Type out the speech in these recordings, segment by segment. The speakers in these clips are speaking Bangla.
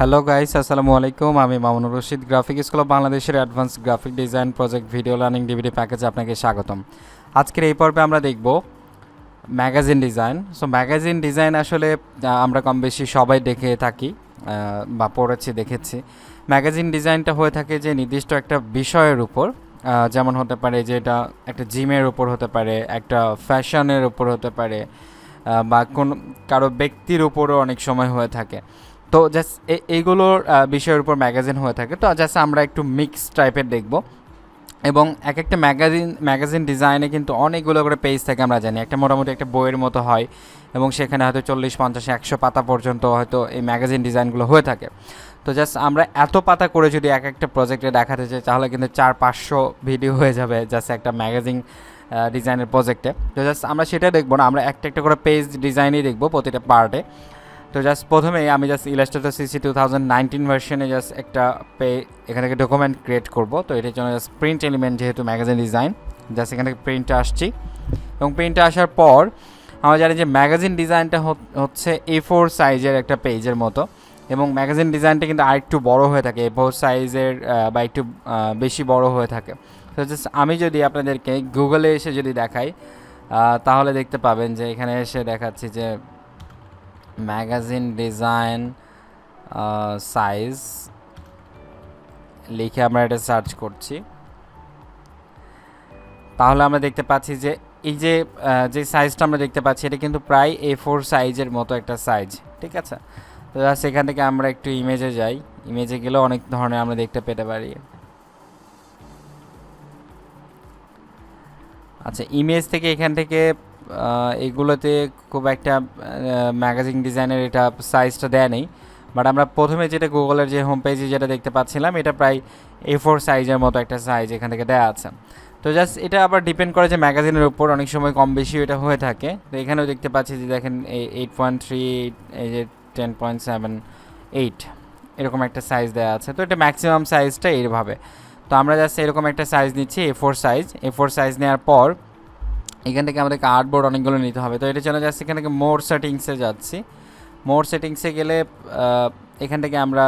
হ্যালো গাইস, আসসালামু আলাইকুম। আমি Mamunur Rashid, graphic school of বাংলাদেশের advance graphic design project video learning DVD প্যাকেজে আপনাকে স্বাগতম। আজকের এই পর্বে আমরা দেখব magazine design. So magazine design আসলে আমরা কম বেশি সবাই দেখে থাকি বা পড়েছি, দেখেছি। ম্যাগাজিন ডিজাইনটা হয়ে থাকে যে নির্দিষ্ট একটা বিষয়ের উপর, যেমন হতে পারে যে এটা একটা জিমের উপর হতে পারে, একটা ফ্যাশনের উপর হতে পারে, বা কারো ব্যক্তির উপরও অনেক সময় হয়ে থাকে। তো জাস্ট এইগুলোর বিষয়ের উপর ম্যাগাজিন হয়ে থাকে। তো জাস্ট আমরা একটু মিক্স টাইপের দেখব। এবং এক একটা ম্যাগাজিন ডিজাইনে কিন্তু অনেকগুলো করে পেজ থাকে, আমরা জানি একটা মোটামুটি একটা বইয়ের মতো হয়, এবং সেখানে হয়তো 40, 50, 100 পাতা পর্যন্ত হয়তো এই ম্যাগাজিন ডিজাইনগুলো হয়ে থাকে। তো জাস্ট আমরা এত পাতা করে যদি এক একটা প্রজেক্টে দেখাতে চাই, তাহলে কিন্তু 400-500 ভিডিও হয়ে যাবে জাস্ট একটা ম্যাগাজিন ডিজাইনের প্রজেক্টে। তো জাস্ট আমরা সেটা দেখবো না, আমরা একটা একটা করে পেজ ডিজাইনই দেখবো প্রতিটা পার্টে। তো জাস্ট প্রথমেই আমি জাস্ট ইলাস্ট্রেটর সিসি 2019 ভার্সনে জাস্ট একটা এখান থেকে ডকুমেন্ট ক্রিয়েট করব। তো এটার জন্য জাস্ট প্রিন্ট এলিমেন্ট, যেহেতু ম্যাগাজিন ডিজাইন, জাস্ট এখান থেকে প্রিন্টে আসছি। এবং প্রিন্টে আসার পর আমরা জানি যে ম্যাগাজিন ডিজাইনটা হচ্ছে A4 সাইজের একটা পেজের মতো, এবং ম্যাগাজিন ডিজাইনটা কিন্তু আরেকটু বড় হয়ে থাকে, A4 সাইজের বা একটু বেশি বড় হয়ে থাকে। তো জাস্ট আমি যদি আপনাদেরকে গুগলে এসে যদি দেখাই, তাহলে দেখতে পাবেন যে এখানে এসে দেখাচ্ছি যে ম্যাগাজিন ডিজাইন সাইজ লিখে আমরা এটা সার্চ করছি, তাহলে আমরা দেখতে পাচ্ছি যে এই যে সাইজটা আমরা দেখতে পাচ্ছি, এটা কিন্তু প্রায় A4 সাইজের মতো একটা সাইজ। ঠিক আছে, তো সেখান থেকে আমরা একটু ইমেজে যাই। ইমেজে গেলে অনেক ধরনের আমরা দেখতে পেতে পারি। আচ্ছা, ইমেজ থেকে এখান থেকে এগুলোতে খুব একটা ম্যাগাজিন ডিজাইনের এটা সাইজটা দেয় নেই, বাট আমরা প্রথমে যেটা গুগলের যে হোম পেজে যেটা দেখতে পাচ্ছিলাম, এটা প্রায় A4 সাইজের মতো একটা সাইজ এখান থেকে দেওয়া আছে। তো জাস্ট এটা আবার ডিপেন্ড করে যে ম্যাগাজিনের উপর, অনেক সময় কম বেশি এটা হয়ে থাকে। তো এখানেও দেখতে পাচ্ছি যে দেখেন 8.3, এই যে 10.78 এরকম একটা সাইজ দেওয়া আছে। তো এটা ম্যাক্সিমাম সাইজটা এইভাবে। তো আমরা জাস্ট এরকম একটা সাইজ নিচ্ছি, A4 সাইজ নেওয়ার পর এখান থেকে আমাদেরকে আর্টবোর্ড অনেকগুলো নিতে হবে। তো এটার জন্য জাস্ট এখান থেকে মোর সেটিংসে যাচ্ছি। মোর সেটিংসে গেলে এখান থেকে আমরা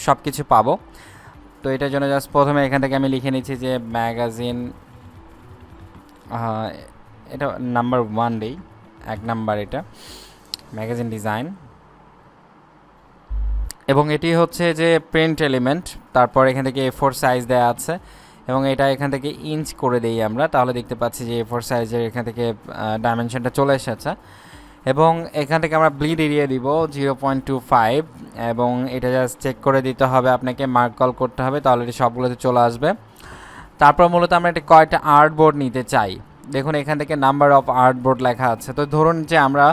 সব কিছু পাবো। তো এটার জন্য জাস্ট প্রথমে এখান থেকে আমি লিখে নিচ্ছি যে ম্যাগাজিন, এটা নাম্বার 1 দেই, 1 নাম্বার এটা ম্যাগাজিন ডিজাইন। এবং এটি হচ্ছে যে প্রিন্ট এলিমেন্ট, তারপর এখান থেকে A4 সাইজ দেওয়া আছে, এবং এটা এখান থেকে ইঞ্চ করে দিই আমরা, তাহলে দেখতে পাচ্ছি যে A4 সাইজের এখান থেকে ডাইমেনশনটা চলে এসেছে। এবং এখান থেকে আমরা ব্লিড এরিয়া দিব 0.25, এবং এটা জাস্ট চেক করে দিতে হবে, আপনাকে মার্ক কল করতে হবে, তাহলে এটা সবগুলোতে চলে আসবে। তারপর মূলত আমরা এটা কয়টা আর্টবোর্ড নিতে চাই, দেখুন এখান থেকে নাম্বার অফ আর্টবোর্ড লেখা আছে। তো ধরুন যে আমরা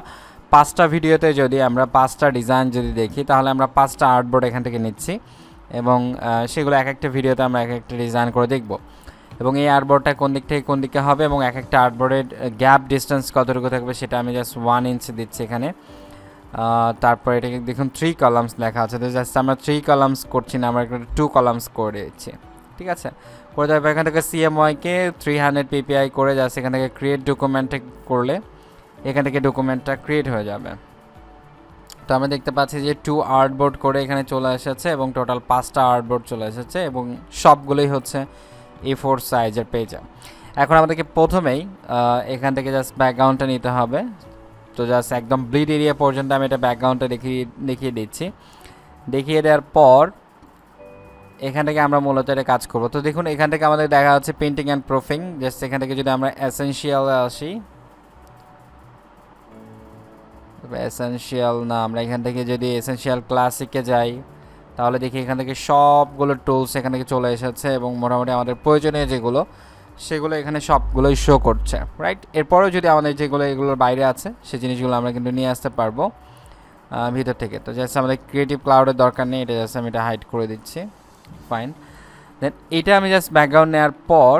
5টা ভিডিওতে যদি আমরা 5টা ডিজাইন যদি দেখি, তাহলে আমরা 5টা আর্টবোর্ড এখান থেকে নিচ্ছি, এবং সেগুলো এক একটা ভিডিওতে আমরা এক একটা ডিজাইন করে দেখব। এবং এই আর্টবোর্ডটা কোন দিক থেকে কোন দিকে হবে, এবং এক একটা আর্টবোর্ডের গ্যাপ ডিস্টেন্স কতটুকু থাকবে, সেটা আমি জাস্ট 1 ইঞ্চ দিচ্ছি এখানে। তারপর এটাকে দেখুন 3 কলামস লেখা আছে। তো জাস্ট আমরা 3 কলামস করছি না, আমরা একটা 2 কলামস করে দিচ্ছি। ঠিক আছে, করে দেওয়ার পর এখান থেকে CMYকে 300 PPI করে জাস্ট এখান থেকে ক্রিয়েট ডকুমেন্টে করলে এখান থেকে ডকুমেন্টটা ক্রিয়েট হয়ে যাবে। তো আমরা দেখতে পাচ্ছি যে 2 আর্টবোর্ড করে এখানে চলে এসেছে, এবং টোটাল 5টা আর্টবোর্ড চলে এসেছে, এবং সবগুলোই হচ্ছে A4 সাইজের পেজে। এখন আমাদেরকে প্রথমেই এখান থেকে জাস্ট ব্যাকগ্রাউন্ডটা নিতে হবে। তো জাস্ট একদম ব্লিড এরিয়া পর্যন্ত আমি এটা ব্যাকগ্রাউন্ডটা দেখিয়ে দিচ্ছি। দেখিয়ে দেওয়ার পর এখান থেকে আমরা মূলত এটা কাজ করব। তো দেখুন এখান থেকে আমাদের দেখা হচ্ছে পেন্টিং অ্যান্ড প্রুফিং। জাস্ট এখান থেকে যদি আমরা এসেনশিয়ালে আসি, এসেনশিয়াল না, আমরা এখান থেকে যদি এসেনশিয়াল ক্লাসিকে যাই, তাহলে দেখি এখান থেকে সবগুলো টুলস এখান থেকে চলে এসেছে, এবং মোটামুটি আমাদের প্রয়োজনীয় যেগুলো সেগুলো এখানে সবগুলোই শো করছে, রাইট। এরপরেও যদি আমাদের যেগুলো এগুলোর বাইরে আছে সেই জিনিসগুলো আমরা কিন্তু নিয়ে আসতে পারবো ভিতর থেকে। তো জাস্ট আমাদের ক্রিয়েটিভ ক্লাউডের দরকার নেই, এটা জাস্ট আমি এটা হাইড করে দিচ্ছি, ফাইন। দেন এটা আমি জাস্ট ব্যাকগ্রাউন্ড নেওয়ার পর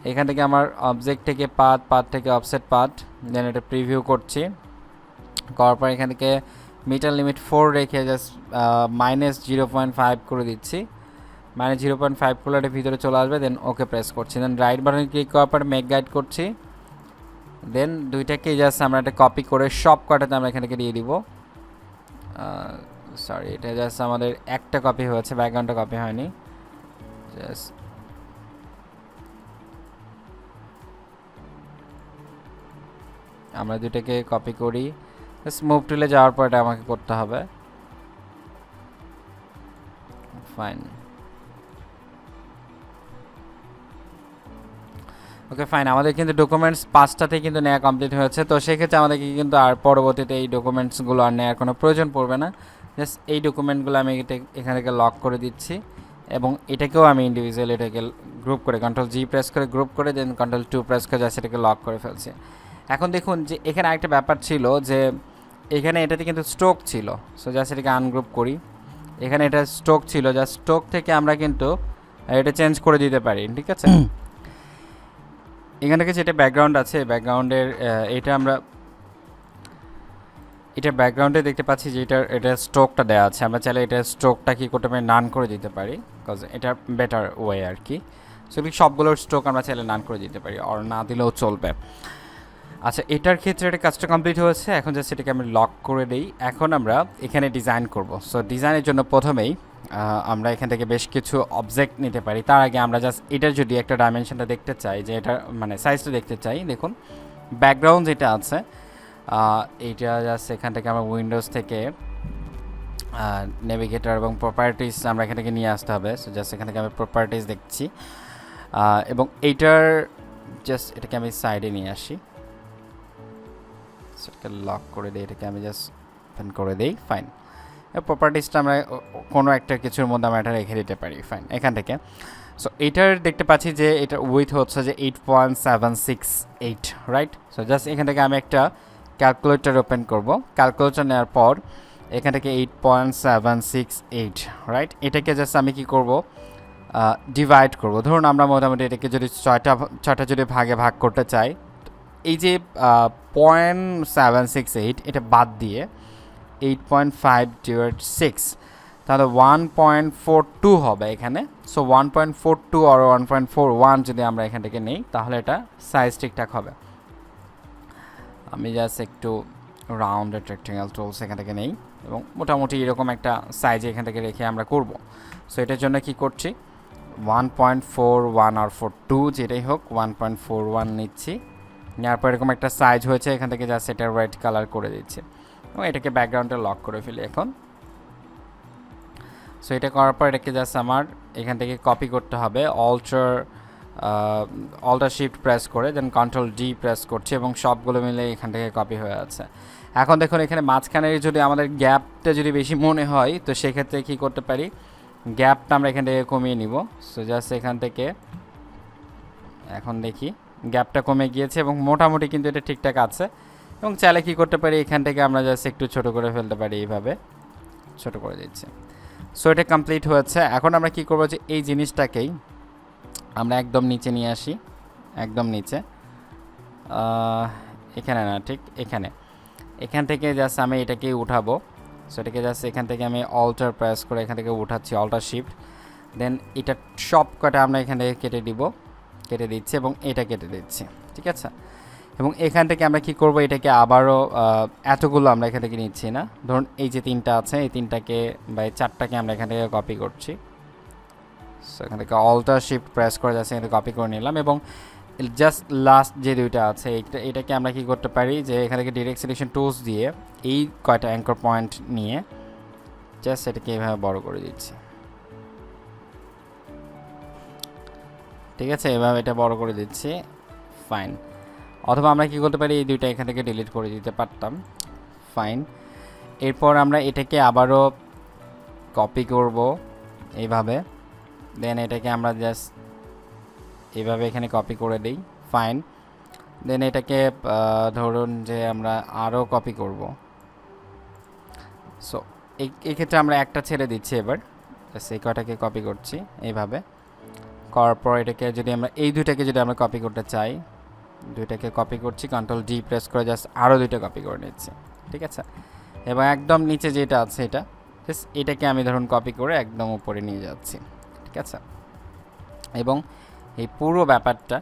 এখান থেকে আমার অবজেক্ট থেকে পাথ থেকে অফসেট পাথ, দেন এটা প্রিভিউ করছি। করার পর এখান থেকে মিটার লিমিট 4 রেখে জাস্ট -0.5 করে দিচ্ছি। -0.5 করলে এটা ভিতরে চলে আসবে, দেন ওকে প্রেস করছি। দেন রাইট বাটনে ক্লিক করার পর মেক গাইড করছি। দেন দুইটাকে জাস্ট আমরা একটা কপি করে সব কটাতে আমরা এখান থেকে দিয়ে দিব। সরি, এটা জাস্ট আমাদের একটা কপি হয়েছে, ব্যাকগ্রাউন্ডটা কপি হয়নি। জাস্ট আমরা দুটাকে কপি করি, জাস্ট মুভ টুলে যাওয়ার পর এটা আমাকে করতে হবে। ফাইন, ওকে ফাইন, আমাদের কিন্তু ডকুমেন্টস 5টাতে কিন্তু নেওয়া কমপ্লিট হয়েছে। তো সেক্ষেত্রে আমাদেরকে কিন্তু আর পরবর্তীতে এই ডকুমেন্টসগুলো আর নেওয়ার কোনো প্রয়োজন পড়বে না। জাস্ট এই ডকুমেন্টগুলো আমি এখান থেকে লক করে দিচ্ছি এবং এটাকেও আমি ইন্ডিভিজুয়াল এটাকে গ্রুপ করে Ctrl+G প্রেস করে গ্রুপ করে দেন Ctrl+2 প্রেস করে জাস্ট এটাকে লক করে ফেলছি। এখন দেখুন যে এখানে আরেকটা ব্যাপার ছিল যে এখানে এটাতে কিন্তু স্ট্রোক ছিল। সো জাস্ট এটাকে আনগ্রুপ করি, এখানে এটা স্ট্রোক ছিল, জাস্ট স্ট্রোক থেকে আমরা কিন্তু এটা চেঞ্জ করে দিতে পারি, ঠিক আছে। এখান থেকে যেটা ব্যাকগ্রাউন্ড আছে, ব্যাকগ্রাউন্ডের এটা আমরা এটা ব্যাকগ্রাউন্ডে দেখতে পাচ্ছি যে এটা স্ট্রোকটা দেওয়া আছে। আমরা চাইলে এটা স্ট্রোকটা কি করতে পারি, নান করে দিতে পারি, বিকজ এটা বেটার ওয়ে আর কি। সো সবগুলোর স্ট্রোক আমরা চাইলে নান করে দিতে পারি, আর না দিলেও চলবে। আচ্ছা, এটার ক্ষেত্রে এটা কাজটা কমপ্লিট হয়েছে। এখন জাস্ট এটাকে আমি লক করে দিই। এখন আমরা এখানে ডিজাইন করব। সো ডিজাইনের জন্য প্রথমেই আমরা এখান থেকে বেশ কিছু অবজেক্ট নিতে পারি। তার আগে আমরা জাস্ট এটার যদি একটা ডাইমেনশনটা দেখতে চাই, যে এটা মানে সাইজটা দেখতে চাই, দেখুন ব্যাকগ্রাউন্ড যেটা আছে এইটা জাস্ট এখান থেকে আমরা উইন্ডোজ থেকে নেভিগেটর এবং প্রপার্টিস আমরা এখান থেকে নিয়ে আসতে হবে। সো জাস্ট এখান থেকে আমি প্রপার্টিস দেখছি এবং এইটার জাস্ট এটাকে আমি সাইডে নিয়ে আসি, সেটাকে লক করে দিই, এটাকে আমি জাস্ট ওপেন করে দিই। ফাইন, প্রপার্টিসটা আমরা কোনো একটা কিছুর মধ্যে আমরা এটা রেখে দিতে পারি। ফাইন, এখান থেকে সো এইটার দেখতে পাচ্ছি যে এটার উইথ হচ্ছে যে 8.768, রাইট। সো জাস্ট এখান থেকে আমি একটা ক্যালকুলেটর ওপেন করব। ক্যালকুলেটর নেওয়ার পর এখান থেকে 8.768, রাইট। এটাকে জাস্ট আমি কি করব, ডিভাইড করব। ধরুন আমরা মোটামুটি এটাকে যদি ছয়টা যদি ভাগে ভাগ করতে চাই, এই যে 0.768 এটা বাদ দিয়ে 8.5/6, তাহলে 1.42 হবে এখানে। সো 1.42 আর 1.41 যদি আমরা এখান থেকে নেই, তাহলে এটা সাইজ ঠিকঠাক হবে। আমি জাস্ট একটু রাউন্ডেড রেক্টেঙ্গেল টুলস এখান থেকে নেই এবং মোটামুটি এরকম একটা সাইজে এখান থেকে রেখে আমরা করব। সো এটার জন্য কি করছি, 1.41 আর 42 যেটাই হোক 1.41 নিচ্ছি। নেওয়ার পর এরকম একটা সাইজ হয়েছে, এখান থেকে জাস্ট এটা রেড কালার করে দিচ্ছি এবং এটাকে ব্যাকগ্রাউন্ডে লক করে ফেলি এখন। সো এটা করার পর এটাকে জাস্ট আমার এখান থেকে কপি করতে হবে। অল্টার শিফট প্রেস করে দেন Ctrl+D প্রেস করছি এবং সবগুলো মিলে এখান থেকে কপি হয়ে আছে। এখন দেখুন এখানে মাঝখানে যদি আমাদের গ্যাপটা যদি বেশি মনে হয়, তো সেক্ষেত্রে কী করতে পারি, গ্যাপটা আমরা এখান থেকে কমিয়ে নিব। সো জাস্ট এখান থেকে এখন দেখি গ্যাপটা কমে গিয়েছে এবং মোটামুটি কিন্তু এটা ঠিকঠাক আছে। এবং চাইলে কী করতে পারি, এখান থেকে আমরা জাস্ট একটু ছোট করে ফেলতে পারি, এইভাবে ছোট করে দিচ্ছি। সো এটা কমপ্লিট হয়েছে। এখন আমরা কি করব, যে এই জিনিসটাকেই আমরা একদম নিচে নিয়ে আসি, একদম নিচে, এখানে না, ঠিক এখান থেকে জাস্ট আমি এটাকেই উঠাবো। সো এটাকে জাস্ট এখান থেকে আমি অল্টার প্রেস করে এখান থেকে উঠাচ্ছি, অল্টার শিফট, দেন এটা সব কটা আমরা এখান থেকে কেটে দিচ্ছি এবং এটা কেটে দিচ্ছি, ঠিক আছে। এবং এখান থেকে আমরা কি করব, এটাকে আবারও এতগুলো আমরা এখান থেকে নিচ্ছি না, ধরুন এই যে 3টা আছে, এই 3টাকে বা এই 4টাকে আমরা এখান থেকে কপি করছি। সো এখান থেকে অল্টার শিফট প্রেস করে যাচ্ছে, এখানে কপি করে নিলাম এবং জাস্ট লাস্ট যে 2টা আছে এটাকে আমরা কি করতে পারি, যে এখান থেকে ডিরেক্ট সিলেকশন টুলস দিয়ে এই কয়টা অ্যাঙ্কর পয়েন্ট নিয়ে জাস্ট এটাকে এইভাবে বড় করে দিচ্ছি, ঠিক আছে। এভাবে এটা বড় করে দিচ্ছি, ফাইন। অথবা আমরা কি করতে পারি, এই 2টা এখান থেকে ডিলিট করে দিতে পারতাম, ফাইন। এরপর আমরা এটাকে আবারও কপি করব এইভাবে, দেন এটাকে আমরা জাস্ট এইভাবে এখানে কপি করে দিই, ফাইন। দেন এটাকে ধরুন যে আমরা আরও কপি করব। সো এই ক্ষেত্রে আমরা একটা ছেড়ে দিচ্ছি, এবার সেই কটাকে কপি করছি এইভাবে করার পর এটাকে যদি আমরা এই 2টাকে যদি আমরা কপি করতে চাই, 2টাকে কপি করছি, Ctrl+D প্রেস করে জাস্ট আরও 2টা কপি করে নিচ্ছি, ঠিক আছে। এবং একদম নিচে যেটা আছে এটাকে আমি ধরুন কপি করে একদম উপরে নিয়ে যাচ্ছি, ঠিক আছে। এবং এই পুরো ব্যাপারটা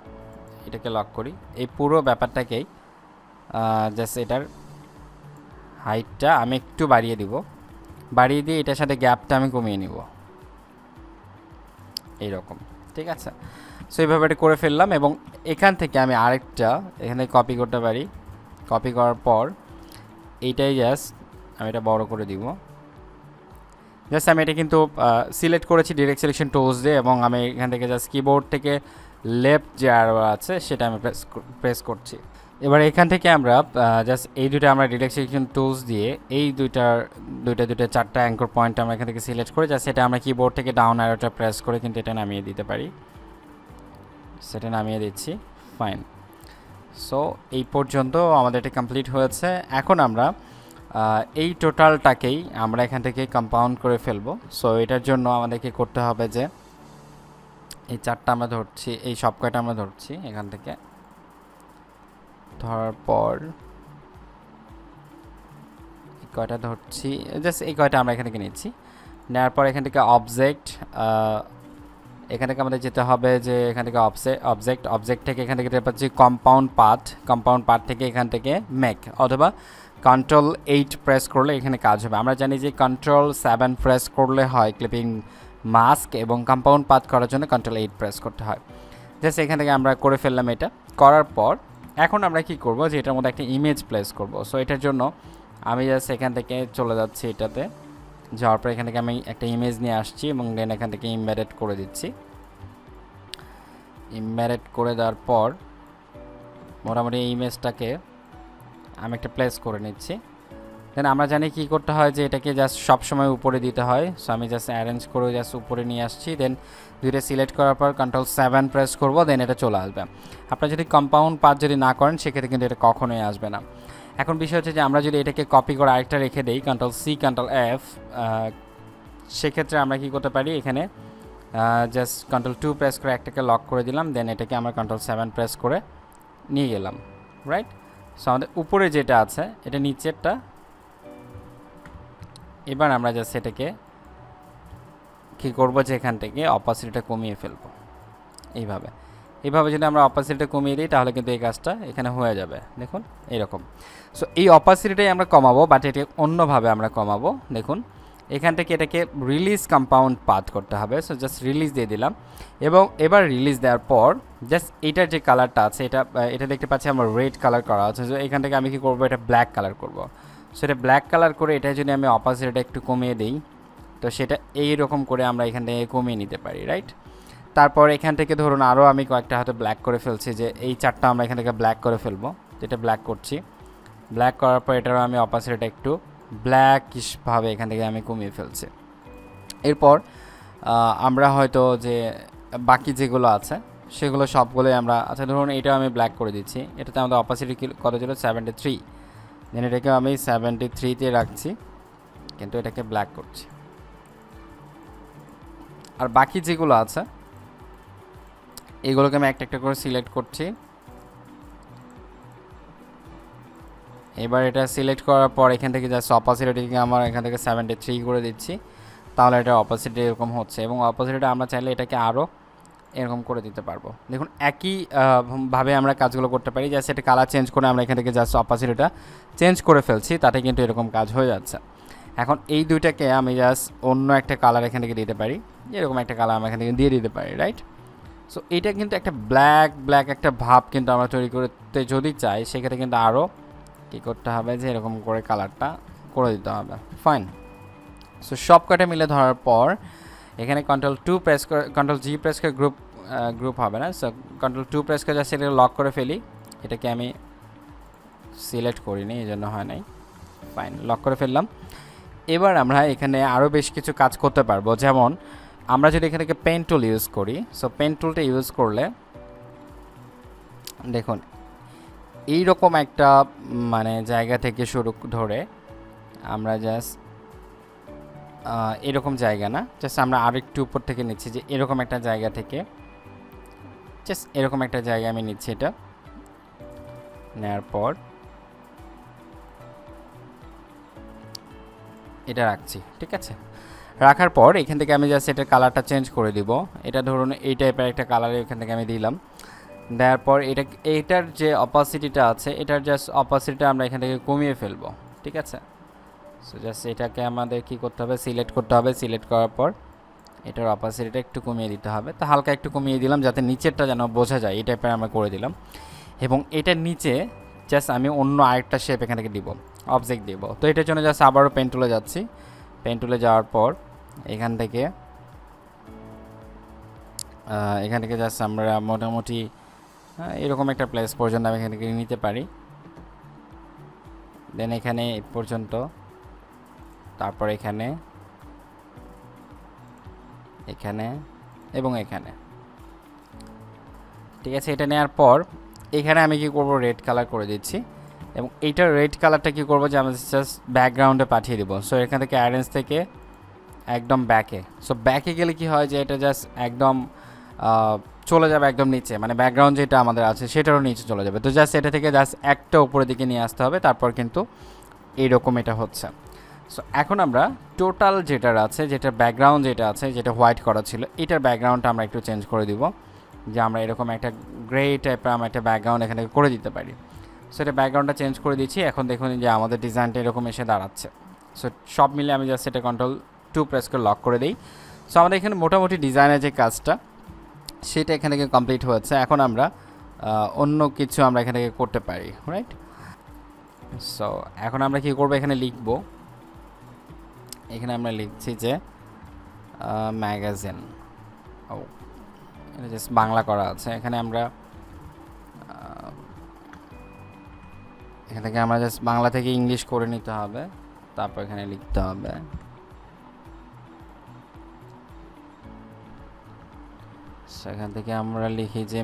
এটাকে লক করি, এই পুরো ব্যাপারটাকেই জাস্ট এটার হাইটটা আমি একটু বাড়িয়ে দিব, বাড়িয়ে দিয়ে এটার সাথে গ্যাপটা আমি কমিয়ে নিব এইরকম, ঠিক আছে। সো এইভাবে এটা করে ফেললাম এবং এখান থেকে আমি আরেকটা এখানে কপি করতে পারি। কপি করার পর এইটাই জাস্ট আমি এটা বড় করে দিব। জাস্ট আমি এটা কিন্তু সিলেক্ট করেছি ডিরেক্ট সিলেকশন টুলস দিয়ে এবং আমি এখান থেকে জাস্ট কিবোর্ড থেকে লেফট যে অ্যারো আছে সেটা আমি প্রেস করছি। এবার এখান থেকে আমরা জাস্ট এই দুটো আমরা ডিরেক্ট সিলেকশন টুলস দিয়ে এই দুইটা চারটা অ্যাঙ্কর পয়েন্ট আমরা এখান থেকে সিলেক্ট করে জাস্ট সেটা আমরা কিবোর্ড থেকে ডাউন অ্যারোটা প্রেস করে কিন্তু এটা নামিয়ে দিতে পারি। সেটা নামিয়ে দিচ্ছি, ফাইন। সো এই পর্যন্ত আমাদের এটা কমপ্লিট হয়েছে। এখন আমরা এই টোটালটাকেই আমরা এখান থেকে কম্পাউন্ড করে ফেলবো। সো এটার জন্য আমাদেরকে করতে হবে যে এই চারটা আমরা ধরছি, এই সব কয়টা আমরা ধরছি এখান থেকে, ধরার পর এই কয়টা ধরছি, জাস্ট এই কয়টা আমরা এখান থেকে নিচ্ছি। নেওয়ার পর এখান থেকে অবজেক্ট, এখান থেকে আমাদের যেতে হবে যে এখান থেকে অবজেক্ট থেকে এখান থেকে যেতে পাচ্ছি কম্পাউন্ড পার্ট থেকে এখান থেকে মেক অথবা কন্ট্রোল 8 প্রেস করলে এখানে কাজ হবে। আমরা জানি যে কন্ট্রোল 7 প্রেস করলে হয় ক্লিপিং মাস্ক এবং কম্পাউন্ড পাথ করার জন্য কন্ট্রোল 8 প্রেস করতে হয়। জাস্ট এখান থেকে আমরা করে ফেললাম। এটা করার পর এখন আমরা কি করব যে এটার মধ্যে একটা ইমেজ প্লেস করব। সো এটার জন্য আমি জাস্ট এখান থেকে চলে যাচ্ছি, এটাতে যাওয়ার পর এখান থেকে আমি একটা ইমেজ নিয়ে আসছি এবং দেন এখান থেকে ইমবেডেড করে দিচ্ছি। ইমবেডেড করে দেওয়ার পর মোটামুটি এই ইমেজটাকে আমি একটা প্লেস করে নিচ্ছি। দেন আমরা জানি কি করতে হয় যে এটাকে জাস্ট সবসময় উপরে দিতে হয়। সো আমি জাস্ট অ্যারেঞ্জ করে জাস্ট উপরে নিয়ে আসছি। দেন দুইটা সিলেক্ট করার পর কন্ট্রোল 7 প্রেস করব, দেন এটা চলে আসবে। আপনারা যদি কম্পাউন্ড পাথ যদি না করেন সেক্ষেত্রে কিন্তু এটা কখনোই আসবে না। এখন বিষয় হচ্ছে যে আমরা যদি এটাকে কপি করে আরেকটা রেখে দেই কন্ট্রোল সি কন্ট্রোল এফ, সেক্ষেত্রে আমরা কি করতে পারি এখানে জাস্ট কন্ট্রোল 2 প্রেস করে একটাকে লক করে দিলাম, দেন এটাকে আমরা কন্ট্রোল 7 প্রেস করে নিয়ে গেলাম, রাইট। সো আমাদের উপরে যেটা আছে এটা নিচেরটা, এবার আমরা জাস্ট এটাকে কী করবো যে এখান থেকে অপাসিটিটা কমিয়ে ফেলবো। এইভাবে যদি আমরা অপাসিটিটা কমিয়ে দিই তাহলে কিন্তু এই কাজটা এখানে হয়ে যাবে। দেখুন এইরকম। সো এই অপাসিটিটাই আমরা কমাবো, বাট এটা অন্যভাবে আমরা কমাবো। দেখুন এখান থেকে এটাকে রিলিজ কম্পাউন্ড পাথ করতে হবে। সো জাস্ট রিলিজ দিয়ে দিলাম এবং এবার রিলিজ দেওয়ার পর জাস্ট এটার যে কালারটা আছে এটা দেখতে পাচ্ছি আমার রেড কালার করা আছে। সো এখান থেকে আমি কি করবো, এটা ব্ল্যাক কালার করব। সেটা ব্ল্যাক কালার করে এটা যদি আমি অপাসিটিটা একটু কমিয়ে দিই তো সেটা এইরকম করে আমরা এখান থেকে কমিয়ে নিতে পারি, রাইট। তারপর এখান থেকে ধরুন আরও আমি কয়েকটা হয়তো ব্ল্যাক করে ফেলছি, যে এই চারটা আমরা এখান থেকে ব্ল্যাক করে ফেলবো, যেটা ব্ল্যাক করছি। ব্ল্যাক করার পর এটারও আমি অপাসিটিটা একটু ব্ল্যাকিশভাবে এখান থেকে আমি কমিয়ে ফেলছি। এরপর আমরা হয়তো যে বাকি যেগুলো আছে সেগুলো সবগুলোই আমরা, আচ্ছা ধরুন এটাও আমি ব্ল্যাক করে দিচ্ছি। এটাতে আমাদের অপাসিটি কত ছিল 73, দেন এটাকে আমি 73-তে রাখছি কিন্তু এটাকে ব্ল্যাক করছি। আর বাকি যেগুলো আছে এগুলোকে আমি একটা একটা করে সিলেক্ট করছি। এবার এটা সিলেক্ট করার পর এখান থেকে জাস্ট অপাসিটিকে আমার এখান থেকে 73 করে দিচ্ছি, তাহলে এটা অপাসিটি এরকম হচ্ছে। এবং অপাসিটিটা আমরা চাইলে এটাকে আরও এরকম করে দিতে পারবো। দেখুন একই ভাবে আমরা কাজগুলো করতে পারি, জাস্ট এটা কালার চেঞ্জ করে আমরা এখান থেকে জাস্ট অপাসিটিটা চেঞ্জ করে ফেলছি, তাতে কিন্তু এরকম কাজ হয়ে যাচ্ছে। এখন এই দুইটাকে আমি জাস্ট অন্য একটা কালার এখান থেকে দিতে পারি, এরকম একটা কালার আমরা এখান থেকে দিয়ে দিতে পারি, রাইট। সো এটা কিন্তু একটা ব্ল্যাক একটা ভাব কিন্তু আমরা তৈরি করতে যদি চাই সেক্ষেত্রে কিন্তু আরও কী করতে হবে যে এরকম করে কালারটা করে দিতে হবে, ফাইন। সো সব কটা মিলে ধরার পর এখানে কন্ট্রোল 2 প্রেস করে কন্ট্রোল জি প্রেস করে গ্রুপ হবে না। সো কন্ট্রোল 2 প্রেস করে জাস্ট এটাকে লক করে ফেলি। এটাকে আমি সিলেক্ট করিনি এই জন্য হয় নাই, ফাইন, লক করে ফেললাম। এবার আমরা এখানে আরও বেশ কিছু কাজ করতে পারবো, যেমন আমরা যদি এখানে পেন টুল ইউজ করি। সো পেন টুলটা ইউজ করলে দেখুন এইরকম একটা মানে জায়গা থেকে শুরু ধরে আমরা জাস্ট এরকম জায়গা না, জাস্ট আমরা আরেকটু উপর থেকে নিচ্ছি, যে এরকম একটা জায়গা থেকে জাস্ট এরকম একটা জায়গা আমি নিচ্ছি। এটা নেওয়ার পর এটা রাখছি, ঠিক আছে। রাখার পর এখান থেকে আমি জাস্ট এটার কালারটা চেঞ্জ করে দিব। এটা ধরুন এই টাইপের একটা কালারে এখান থেকে আমি দিলাম। দেওয়ার পর এইটার যে অপাসিটিটা আছে এটার জাস্ট অপাসিটিটা আমরা এখান থেকে কমিয়ে ফেলবো, ঠিক আছে। সো জাস্ট এটাকে আমাদের কি করতে হবে, সিলেক্ট করতে হবে। সিলেক্ট করার পর এটার অপাসিটিটা একটু কমিয়ে দিতে হবে, তো হালকা একটু কমিয়ে দিলাম যাতে নিচেরটা যেন বোঝা যায়, এই টাইপের আমরা করে দিলাম। এবং এটার নিচে জাস্ট আমি অন্য আরেকটা শেপ এখান থেকে দিব, অবজেক্ট দিব। তো এটার জন্য জাস্ট আবারও পেন টুলে যাচ্ছি। পেন টুলে যাওয়ার পর এখান থেকে জাস্ট আমরা মোটামুটি এরকম একটা প্লেস পর্যন্ত আমি এখান থেকে নিতে পারি। দেন এখানে এই পর্যন্ত, তারপর এখানে, এখানে এবং এখানে। ঠিক আছে, এটা নেওয়ার পর এখানে আমি কি করব, রেড কালার করে দিচ্ছি। এবং এইটার রেড কালারটা কি করব যে আমি জাস্ট ব্যাকগ্রাউন্ডে পাঠিয়ে দিব। সো এখান থেকে অ্যারেঞ্জ থেকে একদম ব্যাকে। সো ব্যাকে গেলে কি হয় যে এটা জাস্ট একদম চলে যাবে একদম নিচে, মানে ব্যাকগ্রাউন্ড যেটা আমাদের আছে সেটারও নিচে চলে যাবে। তো জাস্ট এটা থেকে জাস্ট একটা উপরের দিকে নিয়ে আসতে হবে, তারপর কিন্তু এইরকম এটা হচ্ছে। সো এখন আমরা টোটাল যেটার আছে, যেটার ব্যাকগ্রাউন্ড যেটা আছে, যেটা হোয়াইট করা ছিল, এটার ব্যাকগ্রাউন্ডটা আমরা একটু চেঞ্জ করে দিব, যে আমরা এরকম একটা গ্রে টাইপের আমরা একটা ব্যাকগ্রাউন্ড এখানে করে দিতে পারি। সো এটা ব্যাকগ্রাউন্ডটা চেঞ্জ করে দিচ্ছি। এখন দেখুন যে আমাদের ডিজাইনটা এরকম এসে দাঁড়াচ্ছে। সো সব মিলে আমি জাস্ট এটা Ctrl+2 প্রেস করে লক করে দিই। সো আমাদের এখানে মোটামুটি ডিজাইনের যে কাজটা সেটা এখান থেকে কমপ্লিট হয়েছে। এখন আমরা অন্য কিছু আমরা এখান থেকে করতে পারি, রাইট? সো এখন আমরা কি করব, এখানে লিখব, এখানে আমরা লিখছি যে ম্যাগাজিন। ও, এটা জাস্ট বাংলা করা আছে। এখানে আমরা এখান থেকে আমরা জাস্ট বাংলা থেকে ইংলিশ করে নিতে হবে, তারপর এখানে লিখতে হবে। সেখান থেকে আমরা লিখি যে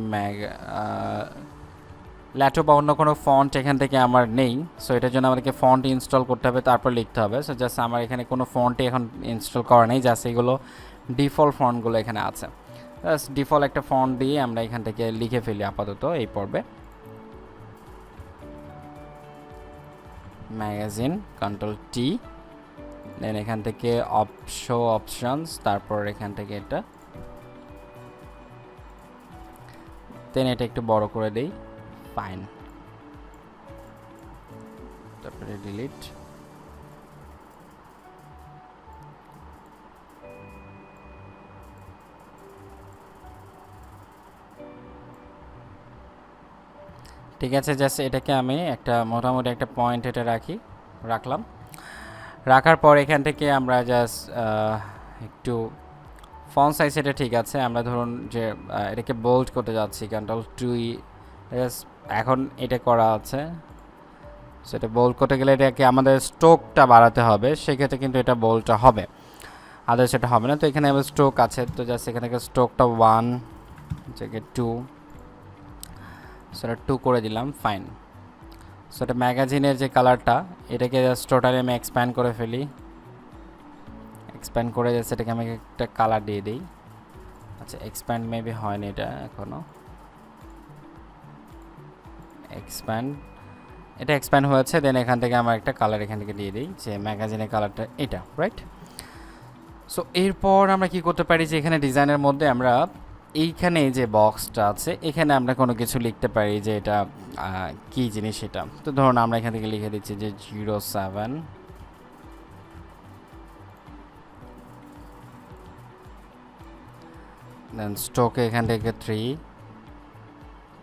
ল্যাটো বা অন্য কোনো ফন্ট এখান থেকে আমার নেই। সো এটার জন্য আমাদেরকে ফন্ট ইনস্টল করতে হবে, তারপর লিখতে হবে। সো জাস্ট আমার এখানে কোনো ফন্টই এখন ইনস্টল করা নেই, জাস্ট এগুলো ডিফল্ট ফন্টগুলো এখানে আছে। জাস্ট ডিফল্ট একটা ফন্ট দিয়ে আমরা এখান থেকে লিখে ফেলি আপাতত এই পর্বে। ম্যাগাজিন, Ctrl+T, দেন এখান থেকে অপশনস, তারপর এখান থেকে এটা, দেন এটা একটু বড় করে দেই, ফাইন, তারপরে ডিলিট। ঠিক আছে, জাস্ট এটাকে আমি একটা মোটামুটি একটা পয়েন্ট এটা রাখলাম। রাখার পর এখান থেকে আমরা জাস্ট একটু ফন্ট সাইজ এটা ঠিক আছে, আমরা ধরুন যে এটাকে বোল্ড করতে যাচ্ছি, Ctrl+2। এখন এটা করা আছে, সেটা বোল্ড করতে গেলে এটাকে আমাদের স্ট্রোকটা বাড়াতে হবে, সেক্ষেত্রে কিন্তু এটা বোল্ডটা হবে, আদার্স এটা হবে না। তো এখানে আবার স্ট্রোক আছে, তো জাস্ট এখানে থেকে স্ট্রোকটা 1 থেকে 2, সেটা 2 করে দিলাম, ফাইন। সো এটা ম্যাগাজিনের যে কালারটা, এটাকে জাস্ট টোটালি আমি এক্সপ্যান্ড করে ফেলি। এক্সপ্যান্ড করে জাস্ট এটাকে আমি একটা কালার দিয়ে দিই। আচ্ছা, এক্সপ্যান্ড মেবি হয়নি এটা এখনও। এটা এক্সপ্যান্ড হয়েছে, দেন এখান থেকে আমার একটা কালার এখান থেকে দিয়ে দিই, যে ম্যাগাজিনের কালারটা এটা, রাইট? সো এরপর আমরা কি করতে পারি, যে এখানে ডিজাইনের মধ্যে আমরা এইখানে যে বক্সটা আছে, এখানে আমরা কোনো কিছু লিখতে পারি যে এটা কি জিনিস এটা। তো ধরুন আমরা এখান থেকে লিখে দিচ্ছি যে 07, দেন স্ট্রোকে এখান থেকে 3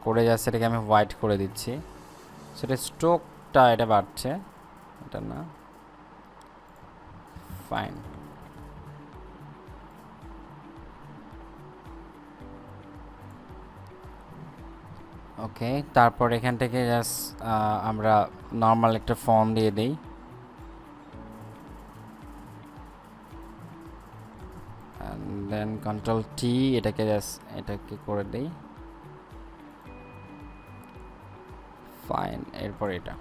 করে যাচ্ছে, এটাকে আমি হোয়াইট করে দিচ্ছি। সেটা স্ট্রোকটা এটা বাড়ছে, এটা না, ফাইন। ওকে, তারপর এখান থেকে জাস্ট আমরা নর্মাল একটা ফর্ম দিয়ে দিই, দেন Ctrl+T, এটাকে জাস্ট এটাকে করে দিই, ফাইন। এরপর এটা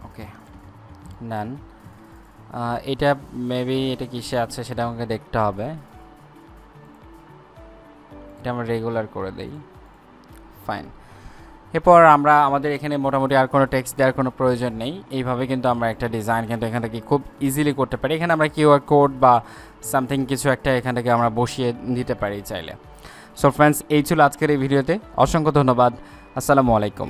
ওকে, ডান। এটা মেবি এটা কিসে আছে সেটা আমাকে দেখতে হবে, এটা আমরা রেগুলার করে দেই, ফাইন। এরপর আমরা আমাদের এখানে মোটামুটি আর কোনো টেক্সট দেওয়ার কোনো প্রয়োজন নেই। এইভাবে কিন্তু আমরা একটা ডিজাইন কিন্তু এখান থেকে খুব ইজিলি করতে পারি। এখানে আমরা কিউআর কোড বা সামথিং কিছু একটা এখান থেকে আমরা বসিয়ে দিতে পারি চাইলে। সো ফ্রেন্ডস, এই ছিল আজকের এই ভিডিওতে। অসংখ্য ধন্যবাদ। আসসালামু আলাইকুম।